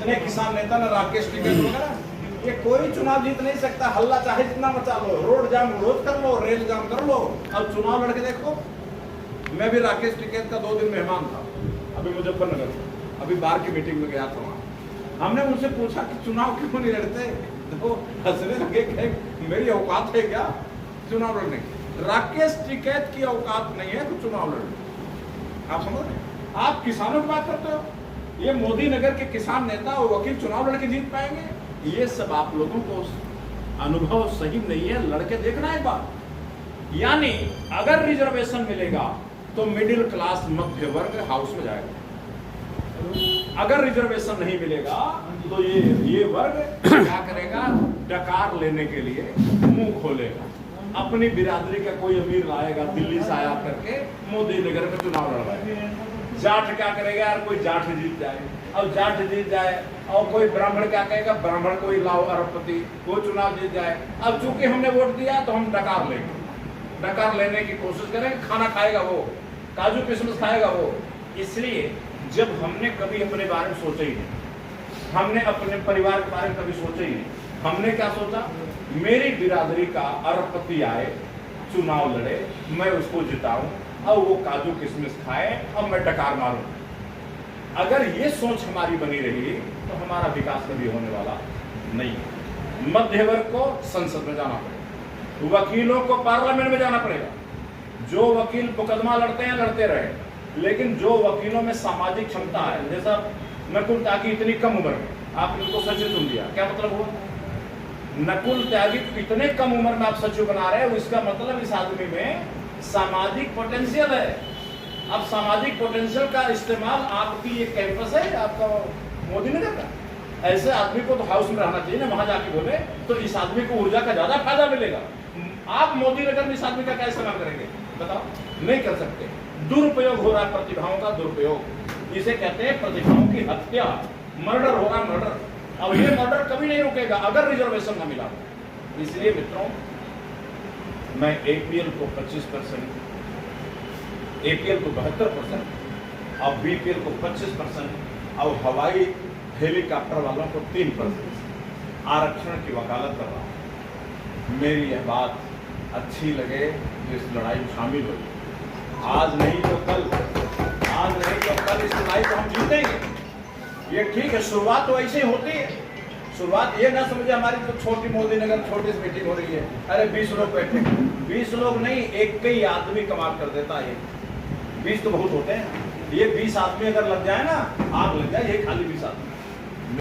इतने किसान नेता ना राकेश टिकैत वगैरह, ये कोई चुनाव जीत नहीं सकता। हल्ला चाहे जितना मचा लो, रोड जाम रोज कर लो, रेल जाम कर लो, अब चुनाव लड़के देखो। मैं भी राकेश टिकैत का 2 दिन मेहमान था अभी मुजफ्फरनगर, अभी बार की मीटिंग में गया था वहाँ। हमने उनसे पूछा कि चुनाव क्यों नहीं लड़ते, तो हंसने लगे कि मेरी औकात है क्या चुनाव लड़ने की। राकेश टिकैत की औकात नहीं है तो चुनाव लड़ने। आप समझ रहे? आप किसानों की बात करते हो, ये मोदी नगर के किसान नेता और वकील चुनाव लड़के जीत पाएंगे? ये सब आप लोगों को अनुभव सही नहीं है, लड़के देखना एक बार। यानी अगर रिजर्वेशन मिलेगा तो मिडिल क्लास मध्य वर्ग हाउस में जाएगा, अगर रिजर्वेशन नहीं मिलेगा तो ये वर्ग क्या करेगा, डकार लेने के लिए मुंह खोलेगा। अपनी बिरादरी का कोई अमीर लाएगा दिल्ली से आया करके मोदी नगर में चुनाव लड़वाएगा। जाट क्या करेगा यार, कोई जाट जीत जाए, अब जाट जीत जाए और कोई ब्राह्मण क्या कहेगा, ब्राह्मण कोई लाओ अरबपति, वो चुनाव जीत जाए। अब चूंकि हमने वोट दिया तो हम डकार लेंगे, डकार लेने की कोशिश करेंगे, खाना खाएगा वो, काजू किशमिश खाएगा वो। इसलिए जब हमने कभी अपने बारे में सोचा ही नहीं, हमने अपने परिवार के बारे में कभी सोचा ही नहीं, हमने क्या सोचा, मेरी बिरादरी का अरबपति आए, चुनाव लड़े, मैं उसको जिताऊं और वो काजू किशमिश खाए और मैं डकार मारूं। अगर ये सोच हमारी बनी रही तो हमारा विकास कभी होने वाला नहीं। मध्य वर्ग को संसद में जाना पड़ेगा, वकीलों को पार्लियामेंट में जाना पड़ेगा। जो वकील मुकदमा लड़ते हैं लड़ते रहे, लेकिन जो वकीलों में सामाजिक क्षमता है, जैसा नकुल त्यागी इतनी कम उम्र में आपने उनको सचिव चुन दिया, क्या मतलब हुआ? नकुल त्यागी इतने कम उम्र में आप सचिव बना रहे हो, इसका मतलब इस आदमी में सामाजिक पोटेंशियल है। अब सामाजिक पोटेंशियल का इस्तेमाल आपकी ये कैंपस है आपका मोदी नगर का, ऐसे आदमी को तो हाउस में रहना चाहिए ना, वहां जाके बोले तो इस आदमी को ऊर्जा का ज्यादा फायदा मिलेगा। आप मोदी नगर में इस आदमी का क्या इस्तेमाल करेंगे बताओ? नहीं कर सकते। दुरुपयोग हो रहा है, प्रतिभाओं का दुरुपयोग, इसे कहते हैं प्रतिभाओं की हत्या, मर्डर हो रहा, मर्डर। अब ये मर्डर कभी नहीं रुकेगा अगर रिजर्वेशन न मिला। इसलिए मित्रों, मैं एपीएल को 25%, एपीएल को 72% और बीपीएल को 25% और हवाई हेलीकॉप्टर वालों को 3% आरक्षण की वकालत कर रहा हूं। मेरी यह बात अच्छी लगे तो इस लड़ाई में शामिल हो, आज नहीं तो कल, आज नहीं तो कल इस लड़ाई को हम जीतेंगे। ये ठीक है, शुरुआत तो ऐसे ही होती है। शुरुआत ये ना समझे हमारी तो छोटी मोदी नगर छोटी सी मीटिंग हो रही है, अरे 20 लोग बैठे, 20 लोग नहीं, एक ही आदमी कमाल कर देता है। 20 तो बहुत होते हैं, ये 20 आदमी अगर लग जाए ना, आग लग जाए, ये खाली 20 आदमी